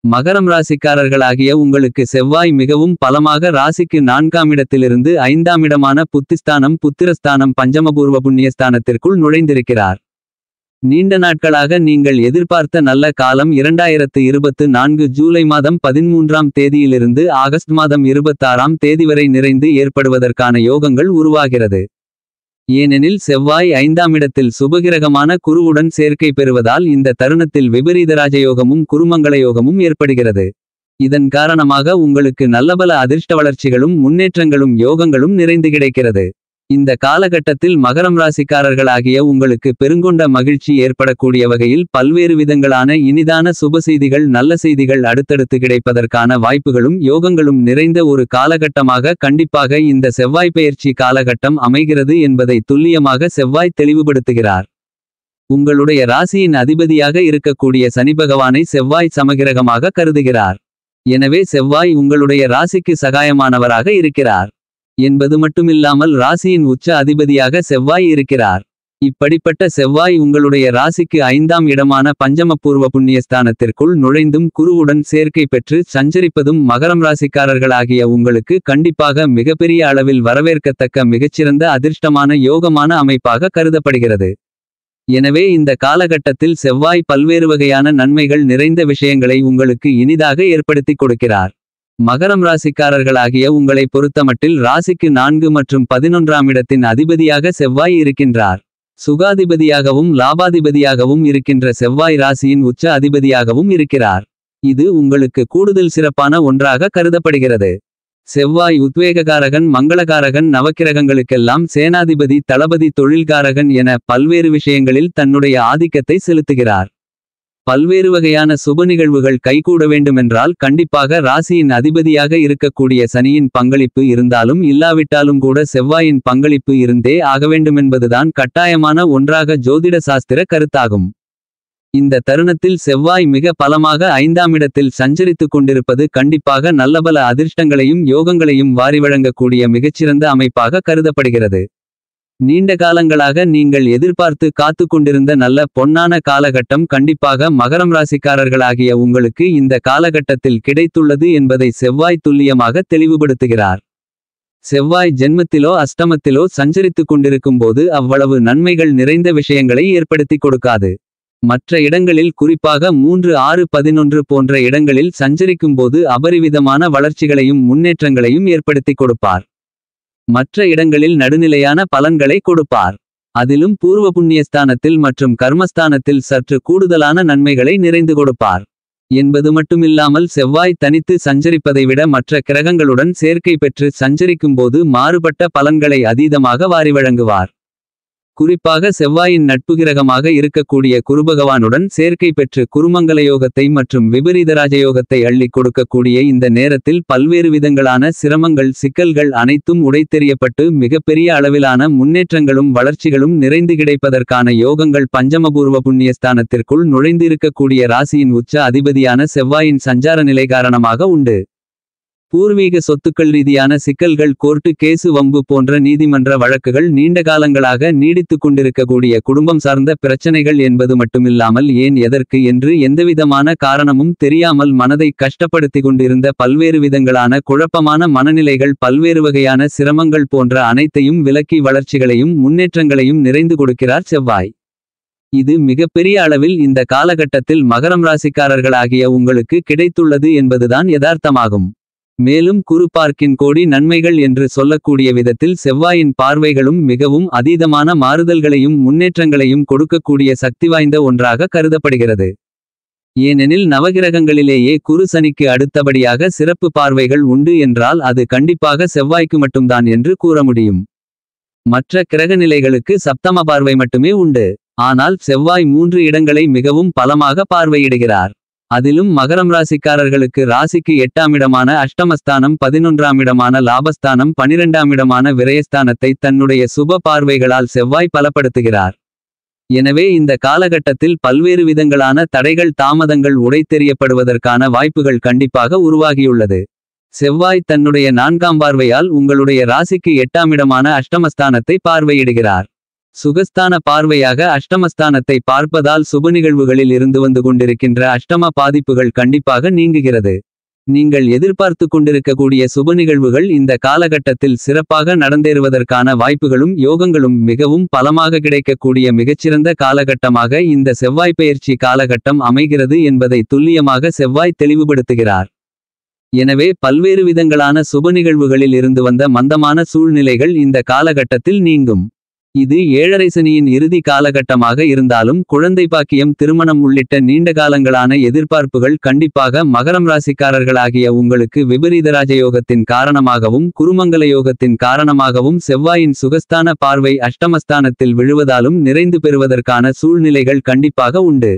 மகரம் ராசிக்காரர்களாகிய உங்களுக்கு செவ்வாய் மிகவும் பலமாக ராசிக்கு 4ஆம் இடத்திலிருந்து 5ஆம் இடமான புத்திஸ்தானம் புத்திரஸ்தானம் பஞ்சமபூர்வ புண்ணியஸ்தானத்திற்குள் நுழைந்திருக்கிறார். நீண்ட நாட்களாக நீங்கள் எதிர்பார்த்த நல்ல காலம் 2024 ஜூலை மாதம் 13ஆம் தேதியிலிருந்து ஆகஸ்ட் மாதம் 26ஆம் தேதி வரை நிறைந்து ஏற்படுவதற்கான யோகங்கள் உருவாகிறது. ஏனெனில் செவ்வாய் 5ஆம் இடத்தில் சுபகிரகமான குருவுடன் சேர்க்கை பெறுவதால் இந்த தருணத்தில் விபரீத ராஜயோகமும் குருமங்கள யோகமும் ஏற்படுகிறது. இதன் காரணமாக உங்களுக்கு நல்லபல அதிர்ஷ்ட வளர்ச்சிகளும் முன்னேற்றங்களும் யோகங்களும் நிறைந்து கிடைக்கிறது. இந்த காலகட்டத்தில் மகரம் ராசிக்காரர்களாகிய உங்களுக்கு பெருங்கொண்ட மகிழ்ச்சி ஏற்படக்கூடிய வகையில் பல்வேறு விதங்களான இனிதான சுப செய்திகள் நல்ல செய்திகள் அடுத்தடுத்து கிடைப்பதற்கான வாய்ப்புகளும் யோகங்களும் நிறைந்த ஒரு காலகட்டமாக கண்டிப்பாக இந்த செவ்வாய் பெயர்ச்சி காலகட்டம் அமைகிறது என்பதை துல்லியமாக செவ்வாய் தெளிவுபடுத்துகிறார். உங்களுடைய ராசியின் அதிபதியாக இருக்கக்கூடிய சனி பகவானை செவ்வாய் சமகிரகமாக கருதுகிறார். எனவே செவ்வாய் உங்களுடைய ராசிக்கு சகாயமானவராக இருக்கிறார் என்பது மட்டுமில்லாமல் ராசியின் உச்ச அதிபதியாக செவ்வாய் இருக்கிறார். இப்படிப்பட்ட செவ்வாய் உங்களுடைய ராசிக்கு 5ஆம் இடமான பஞ்சமபூர்வ புண்ணியஸ்தானத்திற்குள் நுழைந்தும் குருவுடன் சேர்க்கை பெற்று சஞ்சரிப்பதும் மகரம் ராசிக்காரர்களாகிய உங்களுக்கு கண்டிப்பாக மிகப்பெரிய அளவில் வரவேற்கத்தக்க மிகச்சிறந்த அதிர்ஷ்டமான யோகமான அமைப்பாக கருதப்படுகிறது. எனவே இந்த காலகட்டத்தில் செவ்வாய் பல்வேறு வகையான நன்மைகள் நிறைந்த விஷயங்களை உங்களுக்கு இனிதாக ஏற்படுத்தி கொடுக்கிறார். மகரம் ராசிக்காரர்களாகிய உங்களை பொறுத்தமட்டில் ராசிக்கு 4 மற்றும் 11ஆம் இடத்தின் அதிபதியாக செவ்வாய் இருக்கின்றார். சுகாதிபதியாகவும் லாபாதிபதியாகவும் இருக்கின்ற செவ்வாய் ராசியின் உச்ச அதிபதியாகவும் இருக்கிறார். இது உங்களுக்கு கூடுதல் சிறப்பான ஒன்றாக கருதப்படுகிறது. செவ்வாய் உத்வேககாரகன் மங்களகாரகன் நவக்கிரகங்களுக்கெல்லாம் சேனாதிபதி தளபதி தொழில்காரகன் என பல்வேறு விஷயங்களில் தன்னுடைய ஆதிக்கத்தை செலுத்துகிறார். பல்வேறு வகையான சுப நிகழ்வுகள் கைகூட வேண்டுமென்றால் கண்டிப்பாக ராசியின் அதிபதியாக இருக்கக்கூடிய சனியின் பங்களிப்பு இருந்தாலும் இல்லாவிட்டாலும் கூட செவ்வாயின் பங்களிப்பு இருந்தே ஆகவேண்டுமென்பதுதான் கட்டாயமான ஒன்றாக ஜோதிட சாஸ்திர கருத்தாகும். இந்த தருணத்தில் செவ்வாய் மிக பலமாக 5ஆம் இடத்தில் சஞ்சரித்துக் கொண்டிருப்பது கண்டிப்பாக நல்லபல அதிர்ஷ்டங்களையும் யோகங்களையும் வாரி வழங்கக்கூடிய மிகச்சிறந்த அமைப்பாக கருதப்படுகிறது. நீண்ட காலங்களாக நீங்கள் எதிர்பார்த்து காத்து கொண்டிருந்த நல்ல பொன்னான காலகட்டம் கண்டிப்பாக மகரம் ராசிக்காரர்களாகிய உங்களுக்கு இந்த காலகட்டத்தில் கிடைத்துள்ளது என்பதை செவ்வாய் துல்லியமாக தெளிவுபடுத்துகிறார். செவ்வாய் ஜென்மத்திலோ அஷ்டமத்திலோ சஞ்சரித்துக் கொண்டிருக்கும் போது அவ்வளவு நன்மைகள் நிறைந்த விஷயங்களை ஏற்படுத்தி கொடுக்காது. மற்ற இடங்களில் குறிப்பாக 3, 6, 11 போன்ற இடங்களில் சஞ்சரிக்கும் போது அபரிவிதமான வளர்ச்சிகளையும் முன்னேற்றங்களையும் ஏற்படுத்தி கொடுப்பார். மற்ற இடங்களில் நடுநிலையான பலன்களை கொடுப்பார். அதிலும் பூர்வ புண்ணியஸ்தானத்தில் மற்றும் கர்மஸ்தானத்தில் சற்று கூடுதலான நன்மைகளை நிறைந்து கொடுப்பார் என்பது மட்டுமில்லாமல் செவ்வாய் தனித்து சஞ்சரிப்பதை விட மற்ற கிரகங்களுடன் சேர்க்கை பெற்று சஞ்சரிக்கும்போது மாறுபட்ட பலன்களை அதீதமாக வாரி வழங்குவார். குறிப்பாக செவ்வாயின் நட்பு கிரகமாக இருக்கக்கூடிய குருபகவானுடன் சேர்க்கை பெற்று குருமங்கலயோகத்தை மற்றும் விபரீத ராஜயோகத்தை அள்ளி கொடுக்கக்கூடிய இந்த நேரத்தில் பல்வேறு விதங்களான சிரமங்கள் சிக்கல்கள் அனைத்தும் உடைத்தெறியப்பட்டு மிகப்பெரிய அளவிலான முன்னேற்றங்களும் வளர்ச்சிகளும் நிறைந்து கிடைப்பதற்கான யோகங்கள் பஞ்சமபூர்வ புண்ணியஸ்தானத்திற்குள் நுழைந்து இருக்கக்கூடிய ராசியின் உச்ச அதிபதியான செவ்வாயின் சஞ்சார நிலை காரணமாக உண்டு. பூர்வீக சொத்துக்கள் ரீதியான சிக்கல்கள் கோர்ட்டு கேசு வம்பு போன்ற நீதிமன்ற வழக்குகள் நீண்ட காலங்களாக நீடித்துக் கொண்டிருக்கக்கூடிய குடும்பம் சார்ந்த பிரச்சனைகள் என்பது மட்டுமில்லாமல் ஏன் எதற்கு என்று எந்தவிதமான காரணமும் தெரியாமல் மனதை கஷ்டப்படுத்திக் கொண்டிருந்த பல்வேறு விதங்களான குழப்பமான மனநிலைகள் பல்வேறு வகையான சிரமங்கள் போன்ற அனைத்தையும் விலக்கி வளர்ச்சிகளையும் முன்னேற்றங்களையும் நிறைந்து கொடுக்கிறார் செவ்வாய். இது மிகப்பெரிய அளவில் இந்த காலகட்டத்தில் மகரம் ராசிக்காரர்களாகிய உங்களுக்கு கிடைத்துள்ளது என்பதுதான் யதார்த்தமாகும். மேலும் குரு பார்க்கின் கோடி நன்மைகள் என்று சொல்லக்கூடிய விதத்தில் செவ்வாயின் பார்வைகளும் மிகவும் அதீதமான மாறுதல்களையும் முன்னேற்றங்களையும் கொடுக்கக்கூடிய சக்தி வாய்ந்த ஒன்றாக கருதப்படுகிறது. ஏனெனில் நவகிரகங்களிலேயே குரு சனிக்கு அடுத்தபடியாக சிறப்பு பார்வைகள் உண்டு என்றால் அது கண்டிப்பாக செவ்வாய்க்கு மட்டும்தான் என்று கூற முடியும். மற்ற கிரகநிலைகளுக்கு சப்தம பார்வை மட்டுமே உண்டு. ஆனால் செவ்வாய் 3 இடங்களை மிகவும் பலமாக பார்வையிடுகிறார். அதிலும் மகரம் ராசிக்காரர்களுக்கு ராசிக்கு 8ஆம் இடமான அஷ்டமஸ்தானம் 11ஆம் இடமான லாபஸ்தானம் 12ஆம் இடமான விரயஸ்தானத்தை தன்னுடைய சுப பார்வைகளால் செவ்வாய் பலப்படுத்துகிறார். எனவே இந்த காலகட்டத்தில் பல்வேறு விதங்களான தடைகள் தாமதங்கள் உடைத்தெறியப்படுவதற்கான வாய்ப்புகள் கண்டிப்பாக உருவாகியுள்ளது. செவ்வாய் தன்னுடைய 4ஆம் பார்வையால் உங்களுடைய ராசிக்கு 8ஆம் இடமான அஷ்டமஸ்தானத்தை பார்வையிடுகிறார். சுகஸ்தான பார்வையாக அஷ்டமஸ்தானத்தை பார்ப்பதால் சுபநிகழ்வுகளில் இருந்து வந்து கொண்டிருக்கின்ற அஷ்டம பாதிப்புகள் கண்டிப்பாக நீங்குகிறது. நீங்கள் எதிர்பார்த்து கொண்டிருக்கக்கூடிய சுபநிகழ்வுகள் இந்த காலகட்டத்தில் சிறப்பாக நடந்தேறுவதற்கான வாய்ப்புகளும் யோகங்களும் மிகவும் பலமாக கிடைக்கக்கூடிய மிகச்சிறந்த காலகட்டமாக இந்த செவ்வாய் பெயர்ச்சி காலகட்டம் அமைகிறது என்பதை துல்லியமாக செவ்வாய் தெளிவுபடுத்துகிறார். எனவே பல்வேறு விதங்களான சுபநிகழ்வுகளில் இருந்து வந்த மந்தமான சூழ்நிலைகள் இந்த காலகட்டத்தில் நீங்கும். இது ஏழரை சனியின் இறுதி காலகட்டமாக இருந்தாலும் குழந்தை பாக்கியம், திருமணம் உள்ளிட்ட நீண்ட காலங்களான எதிர்பார்ப்புகள் கண்டிப்பாக மகரம் ராசிக்காரர்களாகிய உங்களுக்கு விபரீத ராஜயோகத்தின் காரணமாகவும் குருமங்கல யோகத்தின் காரணமாகவும் செவ்வாயின் சுகஸ்தான பார்வை அஷ்டமஸ்தானத்தில் விழுவதாலும் நிறைந்து பெறுவதற்கான சூழ்நிலைகள் கண்டிப்பாக உண்டு.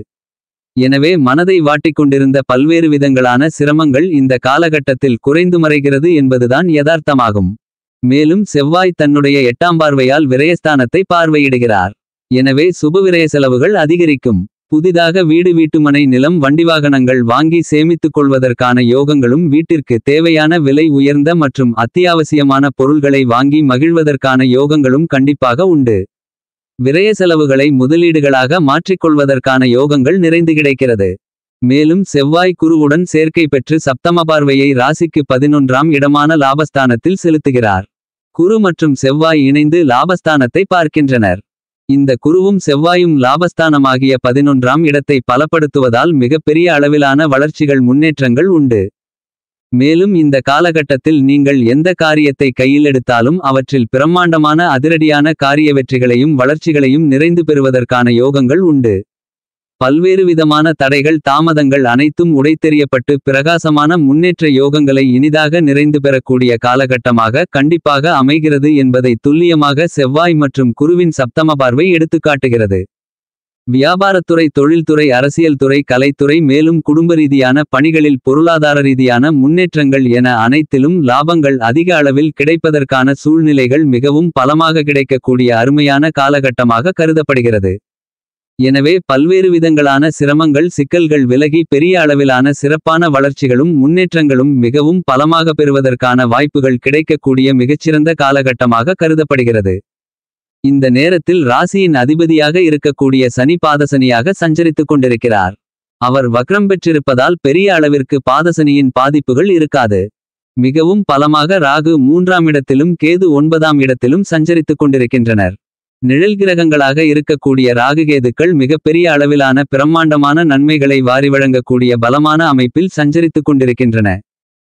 எனவே மனதை வாட்டிக்கொண்டிருந்த பல்வேறு விதங்களான சிரமங்கள் இந்த காலகட்டத்தில் குறைந்து மறைகிறது என்பதுதான் யதார்த்தமாகும். மேலும் செவ்வாய் தன்னுடைய 8ஆம் பார்வையால் விரயஸ்தானத்தை பார்வையிடுகிறார். எனவே சுபவிரய செலவுகள் அதிகரிக்கும். புதிதாக வீடு, வீட்டுமனை, நிலம், வண்டி வாகனங்கள் வாங்கி சேமித்துக் கொள்வதற்கான யோகங்களும் வீட்டிற்கு தேவையான விலை உயர்ந்த மற்றும் அத்தியாவசியமான பொருள்களை வாங்கி மகிழ்வதற்கான யோகங்களும் கண்டிப்பாக உண்டு. விரய செலவுகளை முதலீடுகளாக மாற்றிக்கொள்வதற்கான யோகங்கள் நிறைந்து கிடைக்கிறது. மேலும் செவ்வாய் குருவுடன் சேர்க்கை பெற்று சப்தம பார்வையை ராசிக்கு 11ஆம் இடமான லாபஸ்தானத்தில் செலுத்துகிறார். குரு மற்றும் செவ்வாய் இணைந்து லாபஸ்தானத்தை பார்க்கின்றனர். இந்த குருவும் செவ்வாயும் லாபஸ்தானமாகிய 11ஆம் இடத்தை பலப்படுத்துவதால் மிகப்பெரிய அளவிலான வளர்ச்சிகள், முன்னேற்றங்கள் உண்டு. மேலும் இந்த காலகட்டத்தில் நீங்கள் எந்த காரியத்தை கையில் எடுத்தாலும் அவற்றில் பிரம்மாண்டமான அதிரடியான காரிய வெற்றிகளையும் வளர்ச்சிகளையும் நிறைந்து பெறுவதற்கான யோகங்கள் உண்டு. பல்வேறு விதமான தடைகள், தாமதங்கள் அனைத்தும் உடைத்தெறியப்பட்டு பிரகாசமான முன்னேற்ற யோகங்களை இனிதாக நிறைந்து பெறக்கூடிய காலகட்டமாக கண்டிப்பாக அமைகிறது என்பதை துல்லியமாக செவ்வாய் மற்றும் குருவின் சப்தம பார்வை எடுத்துக்காட்டுகிறது. வியாபாரத்துறை, தொழில்துறை, அரசியல் துறை, கலைத்துறை, மேலும் குடும்ப ரீதியான பணிகளில் பொருளாதார ரீதியான முன்னேற்றங்கள் என அனைத்திலும் லாபங்கள் அதிக அளவில் கிடைப்பதற்கான சூழ்நிலைகள் மிகவும் பலமாக கிடைக்கக்கூடிய அருமையான காலகட்டமாக கருதப்படுகிறது. எனவே பல்வேறு விதங்களான சிரமங்கள், சிக்கல்கள் விலகி பெரிய அளவிலான சிறப்பான வளர்ச்சிகளும் முன்னேற்றங்களும் மிகவும் பலமாக பெறுவதற்கான வாய்ப்புகள் கிடைக்கக்கூடிய மிகச்சிறந்த காலகட்டமாக கருதப்படுகிறது. இந்த நேரத்தில் ராசியின் அதிபதியாக இருக்கக்கூடிய சனி பாதசனியாக சஞ்சரித்துக் கொண்டிருக்கிறார். அவர் வக்ரம் பெற்றிருப்பதால் பெரிய அளவிற்கு பாதசனியின் பாதிப்புகள் இருக்காது. மிகவும் பலமாக ராகு 3ஆம் இடத்திலும் கேது 9ஆம் இடத்திலும் சஞ்சரித்துக் கொண்டிருக்கின்றனர். நிழல் கிரகங்களாக இருக்கக்கூடிய ராகுகேதுக்கள் மிகப்பெரிய அளவிலான பிரம்மாண்டமான நன்மைகளை வாரி வழங்கக்கூடிய பலமான அமைப்பில் சஞ்சரித்துக் கொண்டிருக்கின்றன.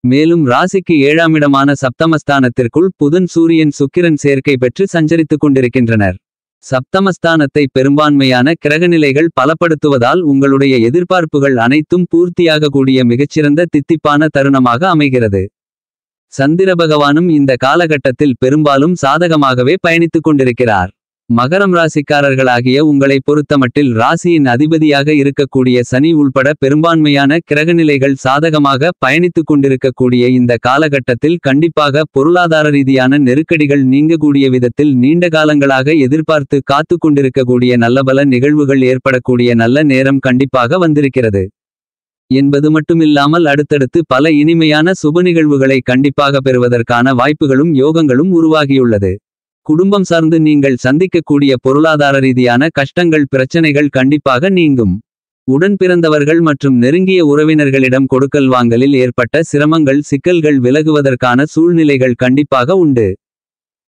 மேலும் ராசிக்கு 7ஆம் இடமான சப்தமஸ்தானத்திற்குள் புதன், சூரியன், சுக்கிரன் சேர்க்கை பெற்று சஞ்சரித்துக் கொண்டிருக்கின்றனர். சப்தமஸ்தானத்தை பெரும்பான்மையான கிரகநிலைகள் பலப்படுத்துவதால் உங்களுடைய எதிர்பார்ப்புகள் அனைத்தும் பூர்த்தியாக கூடிய மிகச்சிறந்த தித்திப்பான தருணமாக அமைகிறது. சந்திர பகவானும் இந்த காலகட்டத்தில் பெரும்பாலும் சாதகமாகவே பயணித்துக் கொண்டிருக்கிறார். மகரம் ராசிக்காரர்களாகிய உங்களை பொறுத்தமட்டில் ராசியின் அதிபதியாக இருக்கக்கூடிய சனி உள்பட பெரும்பான்மையான கிரகநிலைகள் சாதகமாக பயணித்துக் கொண்டிருக்கக்கூடிய இந்த காலகட்டத்தில் கண்டிப்பாக பொருளாதார ரீதியான நெருக்கடிகள் நீங்கக்கூடிய விதத்தில் நீண்ட காலங்களாக எதிர்பார்த்து காத்து கொண்டிருக்கக்கூடிய நல்லபல நிகழ்வுகள் ஏற்படக்கூடிய நல்ல நேரம் கண்டிப்பாக வந்திருக்கிறது என்பது மட்டுமில்லாமல் அடுத்தடுத்து பல இனிமையான சுபநிகழ்வுகளை கண்டிப்பாக பெறுவதற்கான வாய்ப்புகளும் யோகங்களும் உருவாகியுள்ளது. குடும்பம் சார்ந்து நீங்கள் சந்திக்கக்கூடிய பொருளாதார ரீதியான கஷ்டங்கள், பிரச்சனைகள் கண்டிப்பாக நீங்கும். உடன் பிறந்தவர்கள் மற்றும் நெருங்கிய உறவினர்களிடம் கொடுக்கல் வாங்கலில் ஏற்பட்ட சிரமங்கள், சிக்கல்கள் விலகுவதற்கான சூழ்நிலைகள் கண்டிப்பாக உண்டு.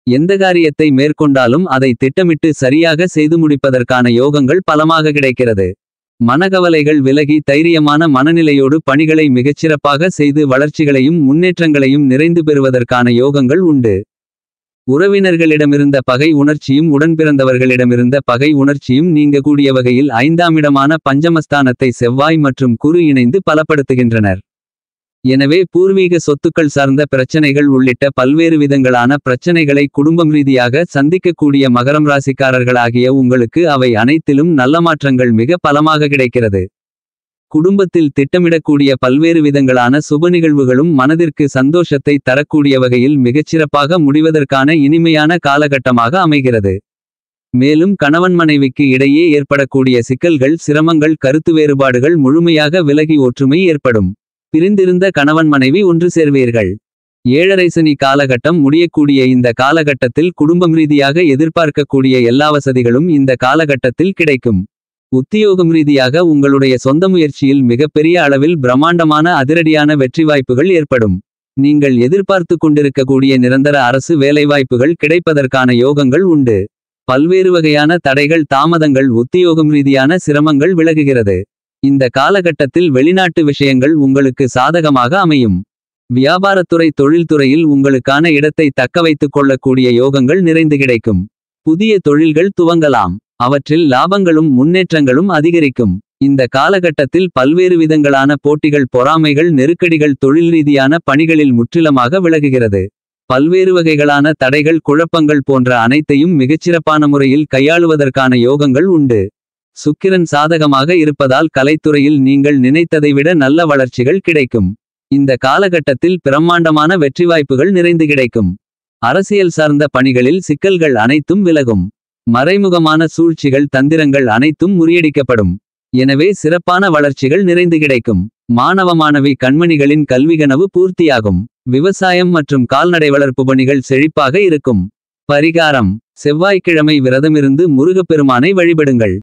எந்த காரியத்தை மேற்கொண்டாலும் அதை திட்டமிட்டு சரியாக செய்து முடிப்பதற்கான யோகங்கள் பலமாக கிடைக்கிறது. மனக்கவலைகள் விலகி தைரியமான மனநிலையோடு பணிகளை மிகச்சிறப்பாக செய்து வளர்ச்சிகளையும் முன்னேற்றங்களையும் நிறைந்து பெறுவதற்கான யோகங்கள் உண்டு. உறவினர்களிடமிருந்த பகை உணர்ச்சியும் உடன்பிறந்தவர்களிடமிருந்த பகை உணர்ச்சியும் நீங்கக்கூடிய வகையில் 5ஆம் இடமான பஞ்சமஸ்தானத்தை செவ்வாய் மற்றும் குரு இணைந்து பலப்படுத்துகின்றனர். எனவே பூர்வீக சொத்துக்கள் சார்ந்த பிரச்சனைகள் உள்ளிட்ட பல்வேறு விதங்களான பிரச்சனைகளை குடும்பம் ரீதியாக சந்திக்கக்கூடிய மகரம் ராசிக்காரர்களாகிய உங்களுக்கு அவை அனைத்திலும் நல்ல மாற்றங்கள் மிக பலமாக கிடைக்கிறது. குடும்பத்தில் திட்டமிடக்கூடிய பல்வேறு விதங்களான சுபநிகழ்வுகளும் மனதிற்கு சந்தோஷத்தை தரக்கூடிய வகையில் மிகச்சிறப்பாக முடிவதற்கான இனிமையான காலகட்டமாக அமைகிறது. மேலும் கணவன் மனைவிக்கு இடையே ஏற்படக்கூடிய சிக்கல்கள், சிரமங்கள், கருத்து வேறுபாடுகள் முழுமையாக விலகி ஒற்றுமை ஏற்படும். பிரிந்திருந்த கணவன் மனைவி ஒன்று சேர்வீர்கள். ஏழரை சனி காலகட்டம் முடியக்கூடிய இந்த காலகட்டத்தில் குடும்பம் ரீதியாக எதிர்பார்க்கக்கூடிய எல்லா வசதிகளும் இந்த காலகட்டத்தில் கிடைக்கும். உத்தியோகம் ரீதியாக உங்களுடைய சொந்த முயற்சியில் மிகப்பெரிய அளவில் பிரம்மாண்டமான அதிரடியான வெற்றி வாய்ப்புகள் ஏற்படும். நீங்கள் எதிர்பார்த்து கொண்டிருக்கக்கூடிய நிரந்தர அரசு வேலைவாய்ப்புகள் கிடைப்பதற்கான யோகங்கள் உண்டு. பல்வேறு வகையான தடைகள் தாமதங்கள் உத்தியோகம் ரீதியான சிரமங்கள் விலகுகிறது. இந்த காலகட்டத்தில் வெளிநாட்டு விஷயங்கள் உங்களுக்கு சாதகமாக அமையும். வியாபாரத்துறை தொழில்துறையில் உங்களுக்கான இடத்தை தக்கவைத்துக் கொள்ளக்கூடிய யோகங்கள் நிறைந்து கிடைக்கும். புதிய தொழில்கள் துவங்கலாம். அவற்றில் லாபங்களும் முன்னேற்றங்களும் அதிகரிக்கும். இந்த காலகட்டத்தில் பல்வேறு விதங்களான போட்டிகள் பொறாமைகள் நெருக்கடிகள் தொழில் ரீதியான பணிகளில் முற்றிலுமாக விலகுகிறது. பல்வேறு வகைகளான தடைகள் குழப்பங்கள் போன்ற அனைத்தையும் மிகச்சிறப்பான முறையில் கையாளுவதற்கான யோகங்கள் உண்டு. சுக்கிரன் சாதகமாக இருப்பதால் கலைத்துறையில் நீங்கள் நினைத்ததை விட நல்ல வளர்ச்சிகள் கிடைக்கும். இந்த காலகட்டத்தில் பிரம்மாண்டமான வெற்றி வாய்ப்புகள் நிறைந்து கிடைக்கும். அரசியல் சார்ந்த பணிகளில் சிக்கல்கள் அனைத்தும் விலகும். மறைமுகமான சூழ்ச்சிகள் தந்திரங்கள் அனைத்தும் முறியடிக்கப்படும். எனவே சிறப்பான வளர்ச்சிகள் நிறைந்து கிடைக்கும். மாணவ மாணவி கண்மணிகளின் கல்வி கனவு பூர்த்தியாகும். விவசாயம் மற்றும் கால்நடை வளர்ப்பு பணிகள் செழிப்பாக இருக்கும். பரிகாரம்: செவ்வாய்க்கிழமை விரதமிருந்து முருகப்பெருமானை வழிபடுங்கள்.